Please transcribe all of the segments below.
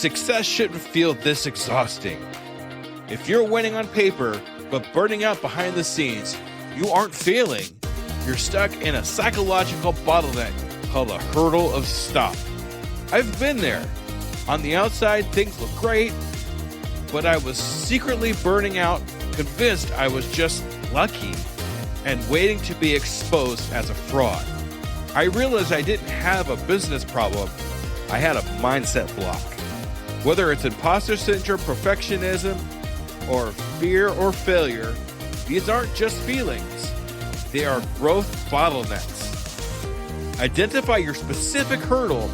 Success shouldn't feel this exhausting. If you're winning on paper, but burning out behind the scenes, you aren't failing. You're stuck in a psychological bottleneck called a hurdle of stop. I've been there. On the outside, things look great, but I was secretly burning out, convinced I was just lucky, and waiting to be exposed as a fraud. I realized I didn't have a business problem. I had a mindset block. Whether it's imposter syndrome, perfectionism, or fear or failure, these aren't just feelings. They are growth bottlenecks. Identify your specific hurdle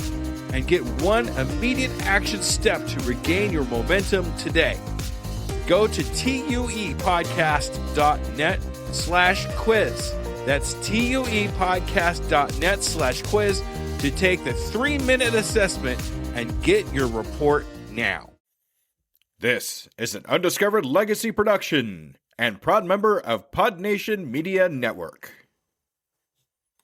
and get one immediate action step to regain your momentum today. Go to tuepodcast.net/quiz. That's tuepodcast.net/quiz to take the 3-minute assessment and get your report now. This is an Undiscovered Legacy production and proud member of PodNation Media Network.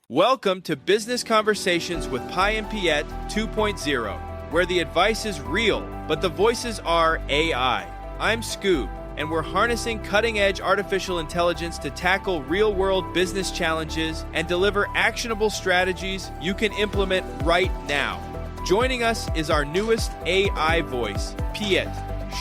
Welcome to Business Conversations with Pi and Piet 2.0, where the advice is real, but the voices are AI. I'm Scoob, and we're harnessing cutting-edge artificial intelligence to tackle real-world business challenges and deliver actionable strategies you can implement right now. Joining us is our newest AI voice, Piet,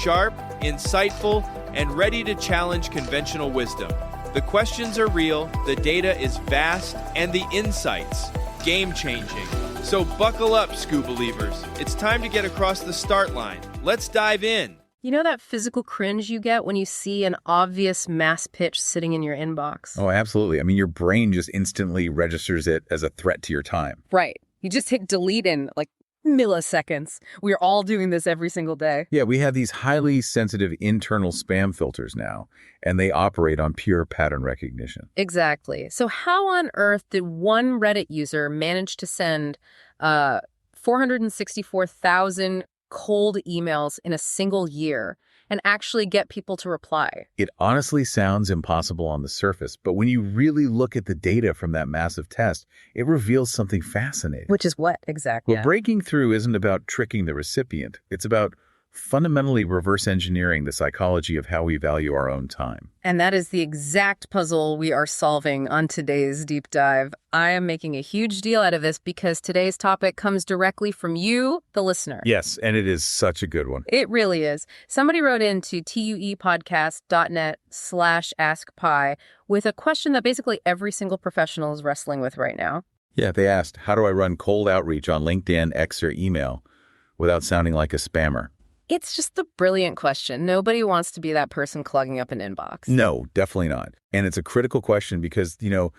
sharp, insightful, and ready to challenge conventional wisdom. The questions are real, the data is vast, and the insights game-changing. So buckle up, Scoob believers. It's time to get across the start line. Let's dive in. You know that physical cringe you get when you see an obvious mass pitch sitting in your inbox? Oh, absolutely. I mean, your brain just instantly registers it as a threat to your time. Right. You just hit delete in like milliseconds. We're all doing this every single day. Yeah, we have these highly sensitive internal spam filters now, and they operate on pure pattern recognition. Exactly. So how on earth did one Reddit user manage to send 464,000 cold emails in a single year and actually get people to reply? It honestly sounds impossible on the surface, but when you really look at the data from that massive test, it reveals something fascinating. Which is what exactly? Well, breaking through isn't about tricking the recipient. It's about fundamentally reverse engineering the psychology of how we value our own time. And that is the exact puzzle we are solving on today's deep dive. I am making a huge deal out of this because today's topic comes directly from you, the listener. Yes, and it is such a good one. It really is. Somebody wrote into tuepodcast.net/askpi with a question that basically every single professional is wrestling with right now. Yeah, they asked, how do I run cold outreach on LinkedIn, X, or email without sounding like a spammer? It's just a brilliant question. Nobody wants to be that person clogging up an inbox. No, definitely not. And it's a critical question because, the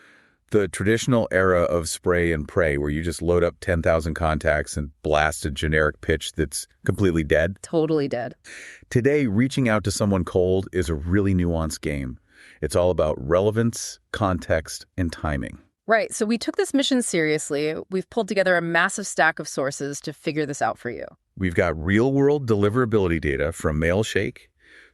traditional era of spray and pray where you just load up 10,000 contacts and blast a generic pitch that's completely dead. Totally dead. Today, reaching out to someone cold is a really nuanced game. It's all about relevance, context, and timing. Right. So we took this mission seriously. We've pulled together a massive stack of sources to figure this out for you. We've got real-world deliverability data from Mailshake,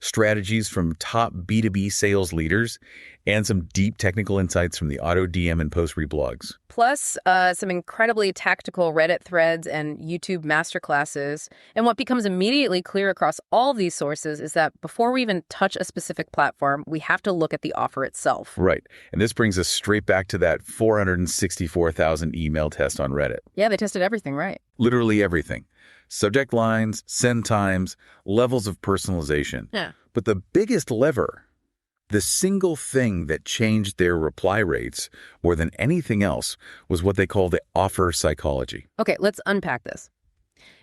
strategies from top B2B sales leaders, and some deep technical insights from the auto DM and post reblogs. Plus, some incredibly tactical Reddit threads and YouTube masterclasses. And what becomes immediately clear across all these sources is that before we even touch a specific platform, we have to look at the offer itself. Right. And this brings us straight back to that 464,000 email test on Reddit. Yeah, they tested everything, right? Literally everything. Subject lines, send times, levels of personalization. Yeah. But the biggest lever, the single thing that changed their reply rates more than anything else, was what they call the offer psychology. Okay, let's unpack this.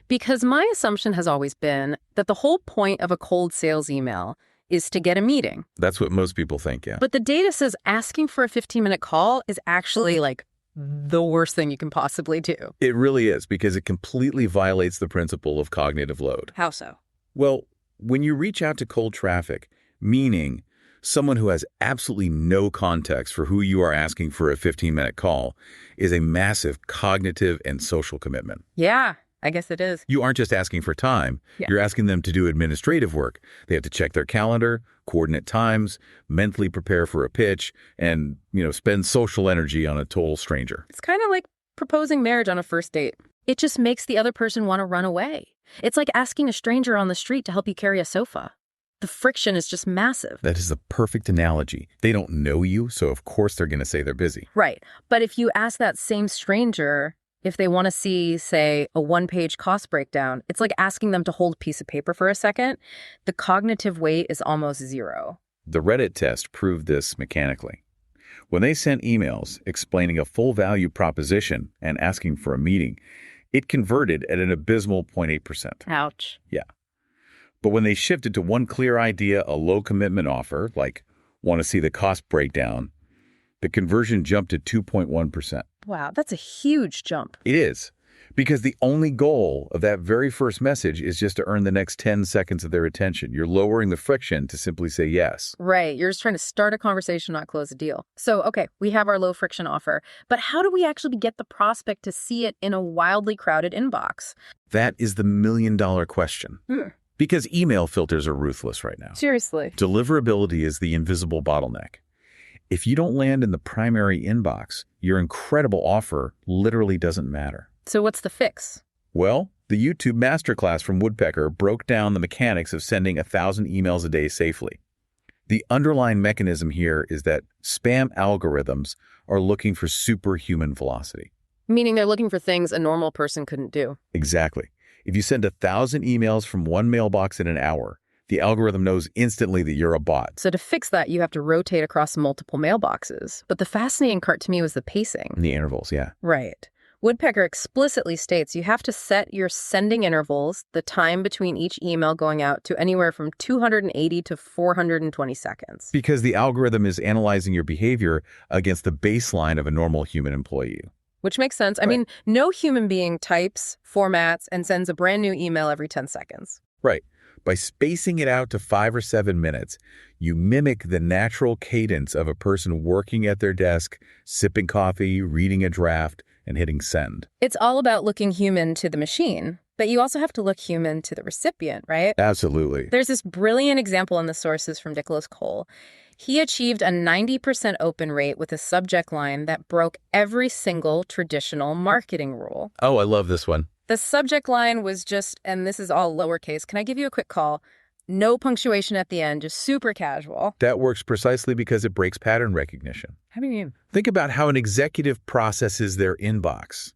Because my assumption has always been that the whole point of a cold sales email is to get a meeting. That's what most people think, yeah. But the data says asking for a 15-minute call is actually like the worst thing you can possibly do. It really is, because it completely violates the principle of cognitive load. How so? Well, when you reach out to cold traffic, meaning someone who has absolutely no context for who you are asking for a 15-minute call, is a massive cognitive and social commitment. Yeah, I guess it is. You aren't just asking for time. Yeah. You're asking them to do administrative work. They have to check their calendar, coordinate times, mentally prepare for a pitch, and, spend social energy on a total stranger. It's kind of like proposing marriage on a first date. It just makes the other person want to run away. It's like asking a stranger on the street to help you carry a sofa. The friction is just massive. That is the perfect analogy. They don't know you, so of course they're going to say they're busy. Right. But if you ask that same stranger if they want to see, say, a one-page cost breakdown, it's like asking them to hold a piece of paper for a second. The cognitive weight is almost zero. The Reddit test proved this mechanically. When they sent emails explaining a full value proposition and asking for a meeting, it converted at an abysmal 0.8%. Ouch. Yeah. But when they shifted to one clear idea, a low commitment offer, like want to see the cost breakdown, the conversion jumped to 2.1%. Wow, that's a huge jump. It is, because the only goal of that very first message is just to earn the next 10 seconds of their attention. You're lowering the friction to simply say yes. Right, you're just trying to start a conversation, not close a deal. So, okay, we have our low friction offer, but how do we actually get the prospect to see it in a wildly crowded inbox? That is the million-dollar question. Because email filters are ruthless right now. Seriously. Deliverability is the invisible bottleneck. If you don't land in the primary inbox, your incredible offer literally doesn't matter. So what's the fix? Well, the YouTube masterclass from Woodpecker broke down the mechanics of sending 1,000 emails a day safely. The underlying mechanism here is that spam algorithms are looking for superhuman velocity. Meaning they're looking for things a normal person couldn't do. Exactly. If you send 1,000 emails from one mailbox in an hour, the algorithm knows instantly that you're a bot. So to fix that, you have to rotate across multiple mailboxes. But the fascinating part to me was the pacing. The intervals, yeah. Right. Woodpecker explicitly states you have to set your sending intervals, the time between each email going out, to anywhere from 280 to 420 seconds. Because the algorithm is analyzing your behavior against the baseline of a normal human employee. Which makes sense. I Right. mean, no human being types, formats, and sends a brand new email every 10 seconds. Right. By spacing it out to 5 or 7 minutes, you mimic the natural cadence of a person working at their desk, sipping coffee, reading a draft, and hitting send. It's all about looking human to the machine, but you also have to look human to the recipient, right? Absolutely. There's this brilliant example in the sources from Nicholas Cole. He achieved a 90% open rate with a subject line that broke every single traditional marketing rule. Oh, I love this one. The subject line was just, and this is all lowercase, can I give you a quick call? No punctuation at the end, just super casual. That works precisely because it breaks pattern recognition. How do you mean? Think about how an executive processes their inbox.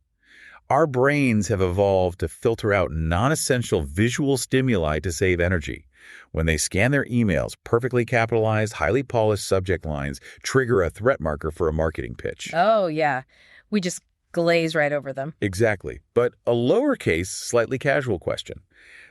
Our brains have evolved to filter out non-essential visual stimuli to save energy. When they scan their emails, perfectly capitalized, highly polished subject lines trigger a threat marker for a marketing pitch. Oh, yeah. We just glaze right over them. Exactly. But a lowercase, slightly casual question.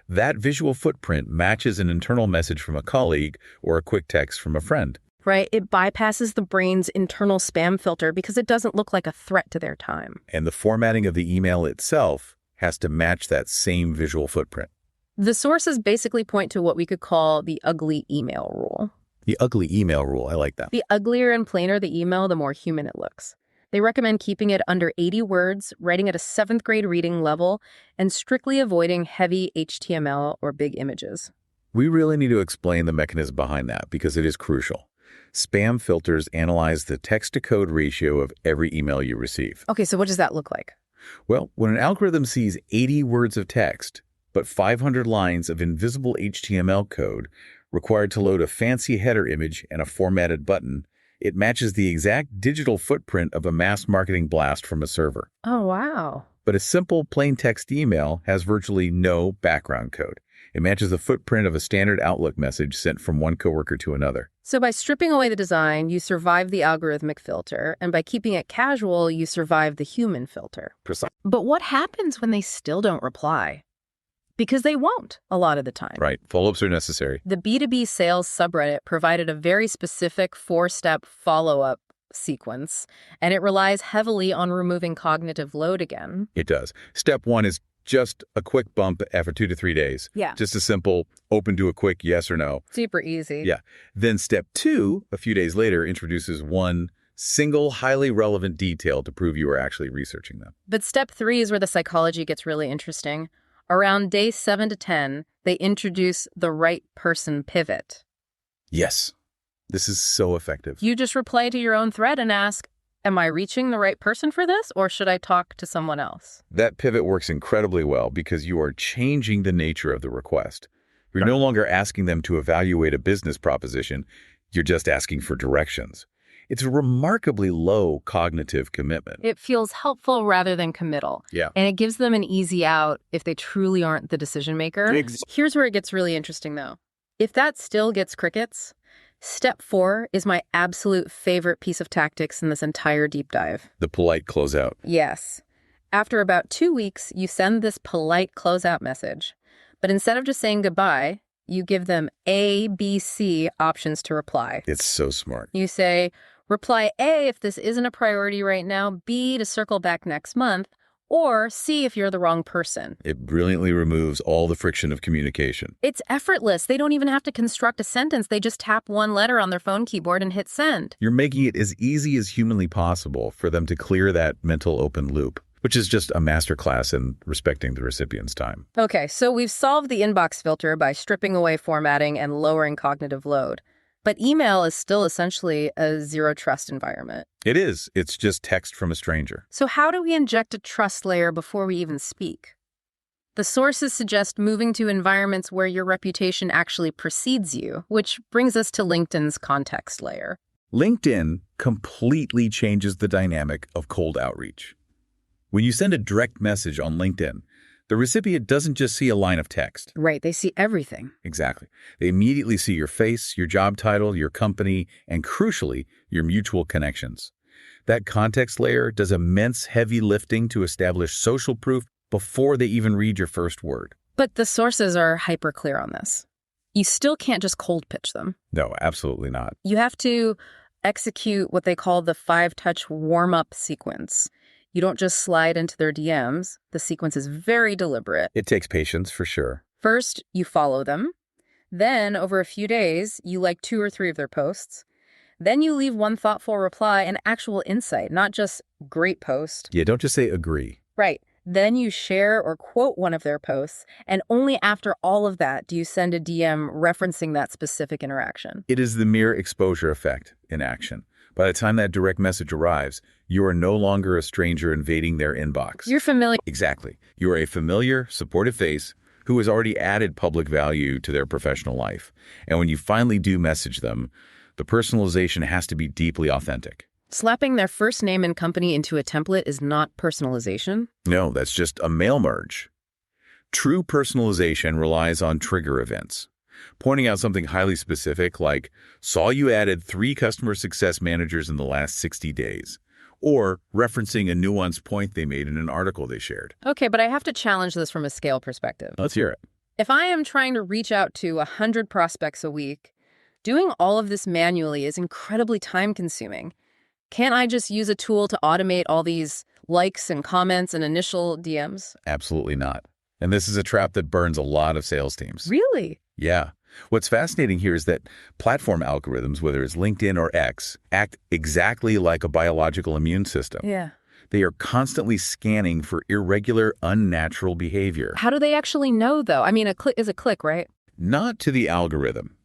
That visual footprint matches an internal message from a colleague or a quick text from a friend. Right? It bypasses the brain's internal spam filter because it doesn't look like a threat to their time. And the formatting of the email itself has to match that same visual footprint. The sources basically point to what we could call the ugly email rule. The ugly email rule, I like that. The uglier and plainer the email, the more human it looks. They recommend keeping it under 80 words, writing at a 7th grade reading level, and strictly avoiding heavy HTML or big images. We really need to explain the mechanism behind that because it is crucial. Spam filters analyze the text-to-code ratio of every email you receive. Okay, so what does that look like? Well, when an algorithm sees 80 words of text, but 500 lines of invisible HTML code required to load a fancy header image and a formatted button, it matches the exact digital footprint of a mass marketing blast from a server. Oh, wow. But a simple plain text email has virtually no background code. It matches the footprint of a standard Outlook message sent from one coworker to another. So by stripping away the design, you survive the algorithmic filter, and by keeping it casual, you survive the human filter. Precise. But what happens when they still don't reply? Because they won't a lot of the time. Right. Follow-ups are necessary. The B2B sales subreddit provided a very specific 4-step follow-up sequence, and it relies heavily on removing cognitive load again. It does. Step 1 is just a quick bump after 2 to 3 days. Yeah. Just a simple open to a quick yes or no. Super easy. Yeah. Then step 2, a few days later, introduces one single highly relevant detail to prove you are actually researching them. But step 3 is where the psychology gets really interesting. Around day 7 to 10, they introduce the right person pivot. Yes. This is so effective. You just reply to your own thread and ask, Am I reaching the right person for this, or should I talk to someone else? That pivot works incredibly well because you are changing the nature of the request. You're no longer asking them to evaluate a business proposition. You're just asking for directions. It's a remarkably low cognitive commitment. It feels helpful rather than committal. Yeah. And it gives them an easy out if they truly aren't the decision maker. Here's where it gets really interesting, though. If that still gets crickets, step 4 is my absolute favorite piece of tactics in this entire deep dive. The polite closeout. Yes. After about 2 weeks, you send this polite closeout message. But instead of just saying goodbye, you give them A, B, C options to reply. It's so smart. You say, reply A if this isn't a priority right now, B to circle back next month, or C if you're the wrong person. It brilliantly removes all the friction of communication. It's effortless. They don't even have to construct a sentence. They just tap one letter on their phone keyboard and hit send. You're making it as easy as humanly possible for them to clear that mental open loop, which is just a masterclass in respecting the recipient's time. Okay, so we've solved the inbox filter by stripping away formatting and lowering cognitive load. But email is still essentially a zero-trust environment. It is. It's just text from a stranger. So how do we inject a trust layer before we even speak? The sources suggest moving to environments where your reputation actually precedes you, which brings us to LinkedIn's context layer. LinkedIn completely changes the dynamic of cold outreach. When you send a direct message on LinkedIn, the recipient doesn't just see a line of text. Right, they see everything. Exactly. They immediately see your face, your job title, your company, and crucially, your mutual connections. That context layer does immense heavy lifting to establish social proof before they even read your first word. But the sources are hyper clear on this. You still can't just cold pitch them. No, absolutely not. You have to execute what they call the 5-touch warm-up sequence. You don't just slide into their DMs. The sequence is very deliberate. It takes patience, for sure. First, you follow them. Then, over a few days, you like 2 or 3 of their posts. Then you leave one thoughtful reply and actual insight, not just great post. Yeah, don't just say agree. Right. Then you share or quote one of their posts, and only after all of that do you send a DM referencing that specific interaction. It is the mere exposure effect in action. By the time that direct message arrives, you are no longer a stranger invading their inbox. You're familiar. Exactly. You are a familiar, supportive face who has already added public value to their professional life. And when you finally do message them, the personalization has to be deeply authentic. Slapping their first name and company into a template is not personalization. No, that's just a mail merge. True personalization relies on trigger events. Pointing out something highly specific like, saw you added 3 customer success managers in the last 60 days, or referencing a nuanced point they made in an article they shared. Okay, but I have to challenge this from a scale perspective. Let's hear it. If I am trying to reach out to 100 prospects a week, doing all of this manually is incredibly time-consuming. Can't I just use a tool to automate all these likes and comments and initial DMs? Absolutely not. And this is a trap that burns a lot of sales teams. Really? Yeah. What's fascinating here is that platform algorithms, whether it's LinkedIn or X, act exactly like a biological immune system. Yeah. They are constantly scanning for irregular, unnatural behavior. How do they actually know, though? I mean, a click is a click, right? Not to the algorithm.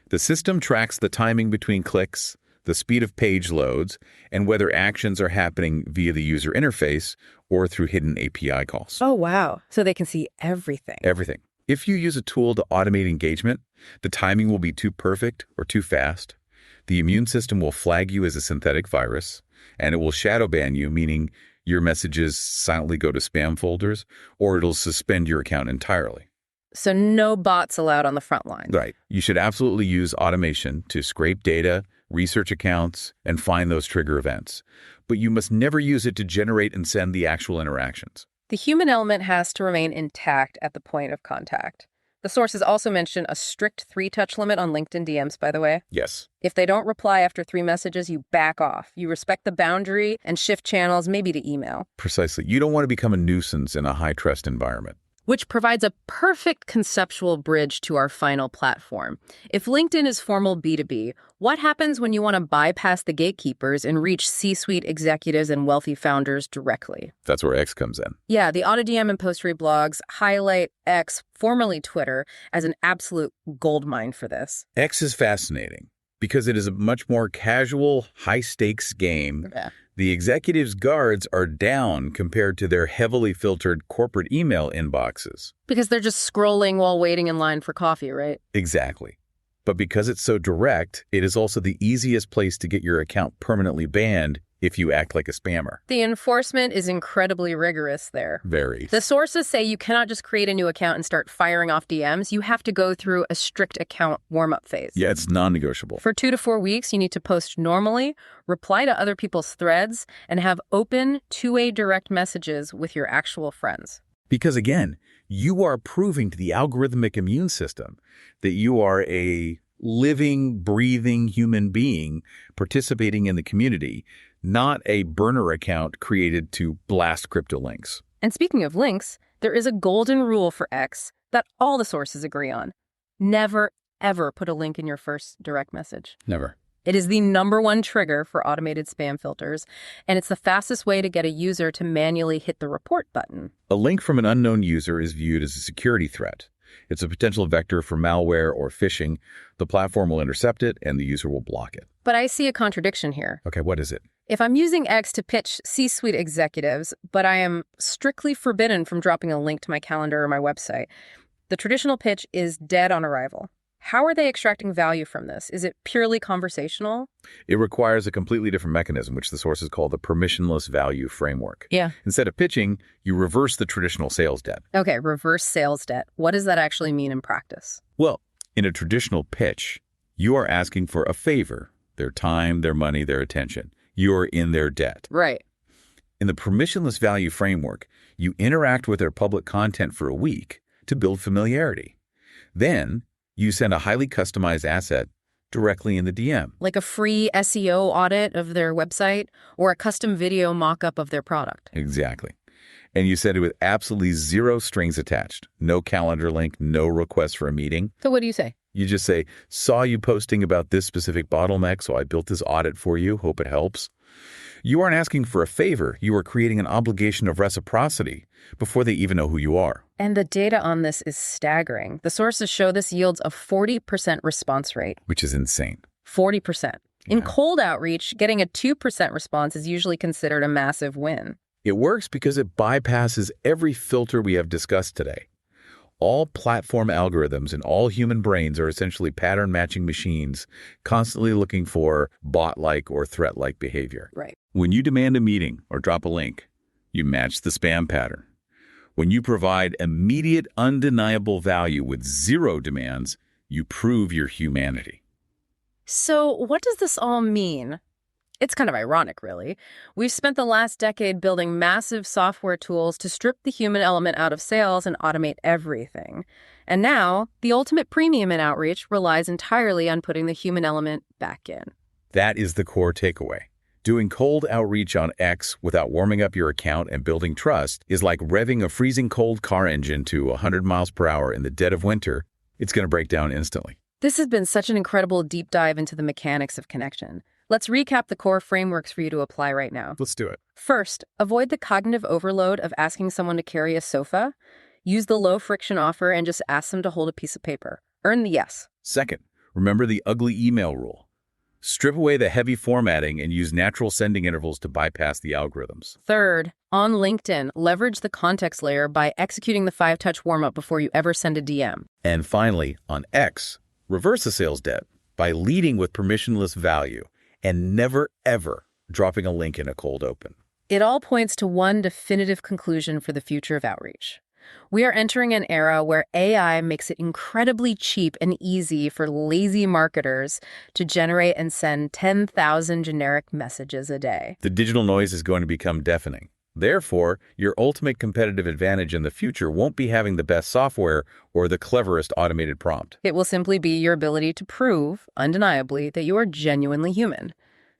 The system tracks the timing between clicks, the speed of page loads, and whether actions are happening via the user interface or through hidden API calls. Oh, wow. So they can see everything. Everything. If you use a tool to automate engagement, the timing will be too perfect or too fast. The immune system will flag you as a synthetic virus, and it will shadow ban you, meaning your messages silently go to spam folders, or it'll suspend your account entirely. So no bots allowed on the front line. Right. You should absolutely use automation to scrape data, research accounts, and find those trigger events. But you must never use it to generate and send the actual interactions. The human element has to remain intact at the point of contact. The sources also mention a strict 3-touch limit on LinkedIn DMs, by the way. Yes. If they don't reply after 3 messages, you back off. You respect the boundary and shift channels, maybe to email. Precisely. You don't want to become a nuisance in a high-trust environment. Which provides a perfect conceptual bridge to our final platform. If LinkedIn is formal B2B, what happens when you want to bypass the gatekeepers and reach C-suite executives and wealthy founders directly? That's where X comes in. Yeah, the AutoDM and Post blogs highlight X, formerly Twitter, as an absolute goldmine for this. X is fascinating. Because it is a much more casual, high-stakes game. Yeah. The executives' guards are down compared to their heavily filtered corporate email inboxes. Because they're just scrolling while waiting in line for coffee, right? Exactly. But because it's so direct, it is also the easiest place to get your account permanently banned if you act like a spammer. The enforcement is incredibly rigorous there. Very. The sources say you cannot just create a new account and start firing off DMs. You have to go through a strict account warm-up phase. Yeah, it's non-negotiable. For 2 to 4 weeks, you need to post normally, reply to other people's threads, and have open, two-way direct messages with your actual friends. Because again, you are proving to the algorithmic immune system that you are a living, breathing human being participating in the community, not a burner account created to blast crypto links. And speaking of links, there is a golden rule for X that all the sources agree on. Never, ever put a link in your first direct message. Never. It is the #1 trigger for automated spam filters, and it's the fastest way to get a user to manually hit the report button. A link from an unknown user is viewed as a security threat. It's a potential vector for malware or phishing. The platform will intercept it, and the user will block it. But I see a contradiction here. Okay, what is it? If I'm using X to pitch C-suite executives, but I am strictly forbidden from dropping a link to my calendar or my website, the traditional pitch is dead on arrival. How are they extracting value from this? Is it purely conversational? It requires a completely different mechanism, which the sources call the permissionless value framework. Yeah. Instead of pitching, you reverse the traditional sales debt. Okay, reverse sales debt. What does that actually mean in practice? Well, in a traditional pitch, you are asking for a favor, their time, their money, their attention. You're in their debt. Right. In the permissionless value framework, you interact with their public content for a week to build familiarity. Then, you send a highly customized asset directly in the DM. Like a free SEO audit of their website or a custom video mock-up of their product. Exactly. And you send it with absolutely zero strings attached. No calendar link, no request for a meeting. So what do you say? You just say, saw you posting about this specific bottleneck, so I built this audit for you. Hope it helps. You aren't asking for a favor. You are creating an obligation of reciprocity before they even know who you are. And the data on this is staggering. The sources show this yields a 40% response rate. Which is insane. 40%. In Yeah. cold outreach, getting a 2% response is usually considered a massive win. It works because it bypasses every filter we have discussed today. All platform algorithms and all human brains are essentially pattern-matching machines, constantly looking for bot-like or threat-like behavior. Right. When you demand a meeting or drop a link, you match the spam pattern. When you provide immediate, undeniable value with zero demands, you prove your humanity. So what does this all mean? It's kind of ironic, really. We've spent the last decade building massive software tools to strip the human element out of sales and automate everything. And now, the ultimate premium in outreach relies entirely on putting the human element back in. That is the core takeaway. Doing cold outreach on X without warming up your account and building trust is like revving a freezing cold car engine to 100 miles per hour in the dead of winter. It's going to break down instantly. This has been such an incredible deep dive into the mechanics of connection. Let's recap the core frameworks for you to apply right now. Let's do it. First, avoid the cognitive overload of asking someone to carry a sofa. Use the low-friction offer and just ask them to hold a piece of paper. Earn the yes. Second, remember the ugly email rule. Strip away the heavy formatting and use natural sending intervals to bypass the algorithms. Third, on LinkedIn, leverage the context layer by executing the 5-touch warm-up before you ever send a DM. And finally, on X, reverse the sales debt by leading with permissionless value and never, ever dropping a link in a cold open. It all points to one definitive conclusion for the future of outreach. We are entering an era where AI makes it incredibly cheap and easy for lazy marketers to generate and send 10,000 generic messages a day. The digital noise is going to become deafening. Therefore, your ultimate competitive advantage in the future won't be having the best software or the cleverest automated prompt. It will simply be your ability to prove, undeniably, that you are genuinely human.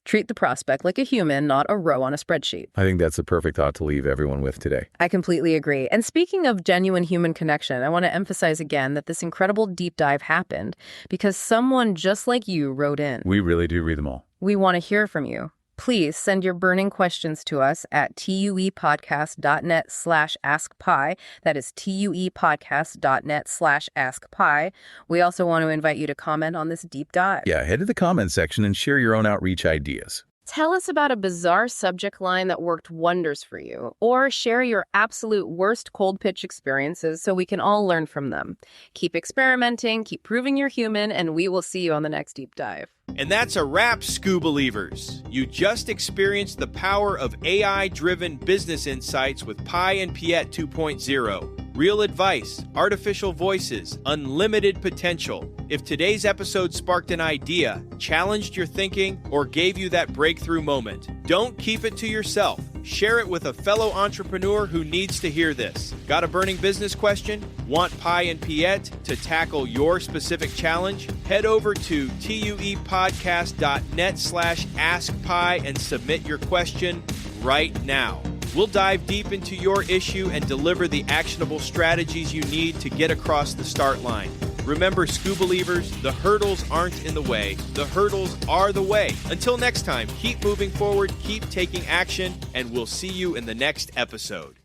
Treat the prospect like a human, not a row on a spreadsheet. I think that's a perfect thought to leave everyone with today. I completely agree. And speaking of genuine human connection, I want to emphasize again that this incredible deep dive happened because someone just like you wrote in. We really do read them all. We want to hear from you. Please send your burning questions to us at tuepodcast.net/askpi. That is tuepodcast.net/askpi. We also want to invite you to comment on this deep dive. Yeah, head to the comment section and share your own outreach ideas. Tell us about a bizarre subject line that worked wonders for you, or share your absolute worst cold pitch experiences so we can all learn from them. Keep experimenting, keep proving you're human, and we will see you on the next deep dive. And that's a wrap, Scuba-Lievers. You just experienced the power of AI-driven business insights with Pi and Piet 2.0. Real advice, artificial voices, unlimited potential. If today's episode sparked an idea, challenged your thinking, or gave you that breakthrough moment, don't keep it to yourself. Share it with a fellow entrepreneur who needs to hear this. Got a burning business question? Want Pi and Piet to tackle your specific challenge? Head over to tuepodcast.net/askpi and submit your question right now. We'll dive deep into your issue and deliver the actionable strategies you need to get across the start line. Remember, Scuba-Lievers, the hurdles aren't in the way. The hurdles are the way. Until next time, keep moving forward, keep taking action, and we'll see you in the next episode.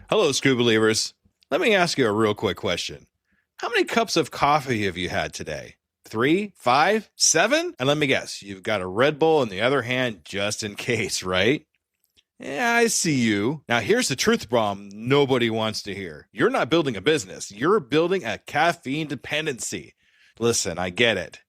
Hello, Scuba-Lievers. Let me ask you a real quick question. How many cups of coffee have you had today? 3, 5, 7? And let me guess, you've got a Red Bull in the other hand just in case, right? Yeah, I see you. Now, here's the truth bomb nobody wants to hear. You're not building a business. You're building a caffeine dependency. Listen, I get it.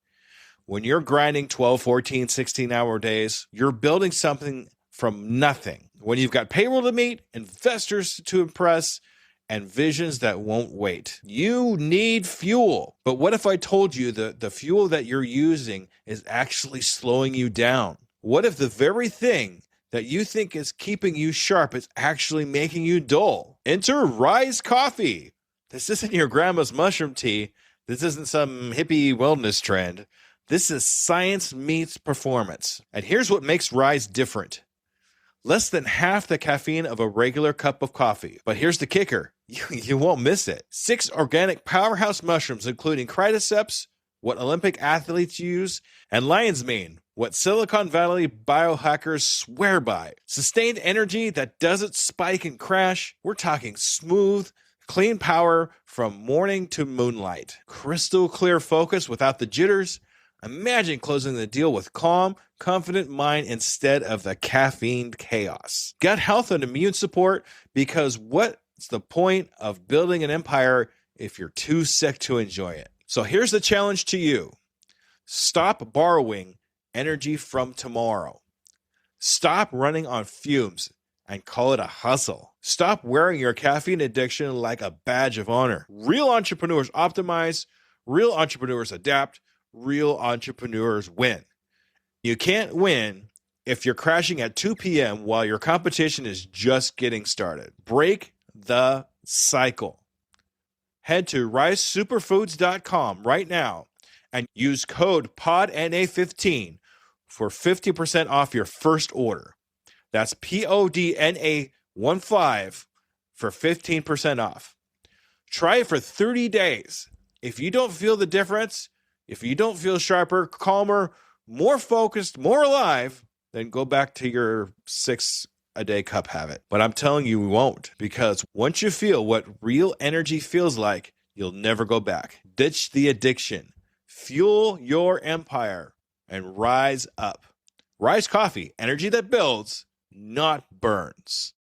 When you're grinding 12, 14, 16-hour days, you're building something from nothing. When you've got payroll to meet, investors to impress, and visions that won't wait. You need fuel. But what if I told you that the fuel that you're using is actually slowing you down? What if the very thing that you think is keeping you sharp is actually making you dull? Enter Rise Coffee. This isn't your grandma's mushroom tea. This isn't some hippie wellness trend. This is science meets performance. And here's what makes Rise different. Less than half the caffeine of a regular cup of coffee. But here's the kicker. You won't miss it. 6 organic powerhouse mushrooms, including Cridoceps, what Olympic athletes use, and lion's mane, what Silicon Valley biohackers swear by. Sustained energy that doesn't spike and crash. We're talking smooth, clean power from morning to moonlight. Crystal clear focus without the jitters. Imagine closing the deal with calm, confident mind instead of the caffeine chaos. Gut health and immune support, because what's the point of building an empire if you're too sick to enjoy it? So here's the challenge to you. Stop borrowing energy from tomorrow. Stop running on fumes and call it a hustle. Stop wearing your caffeine addiction like a badge of honor. Real entrepreneurs optimize, real entrepreneurs adapt, real entrepreneurs win. You can't win if you're crashing at 2 p.m. while your competition is just getting started. Break the cycle. Head to risesuperfoods.com right now and use code PODNA15 for 50% off your first order. That's PODNA15 for 15% off. Try it for 30 days. If you don't feel the difference, if you don't feel sharper, calmer, more focused, more alive, then go back to your 6-a-day cup habit. But I'm telling you, we won't, because once you feel what real energy feels like, you'll never go back. Ditch the addiction. Fuel your empire and rise up. Rise Coffee, energy that builds, not burns.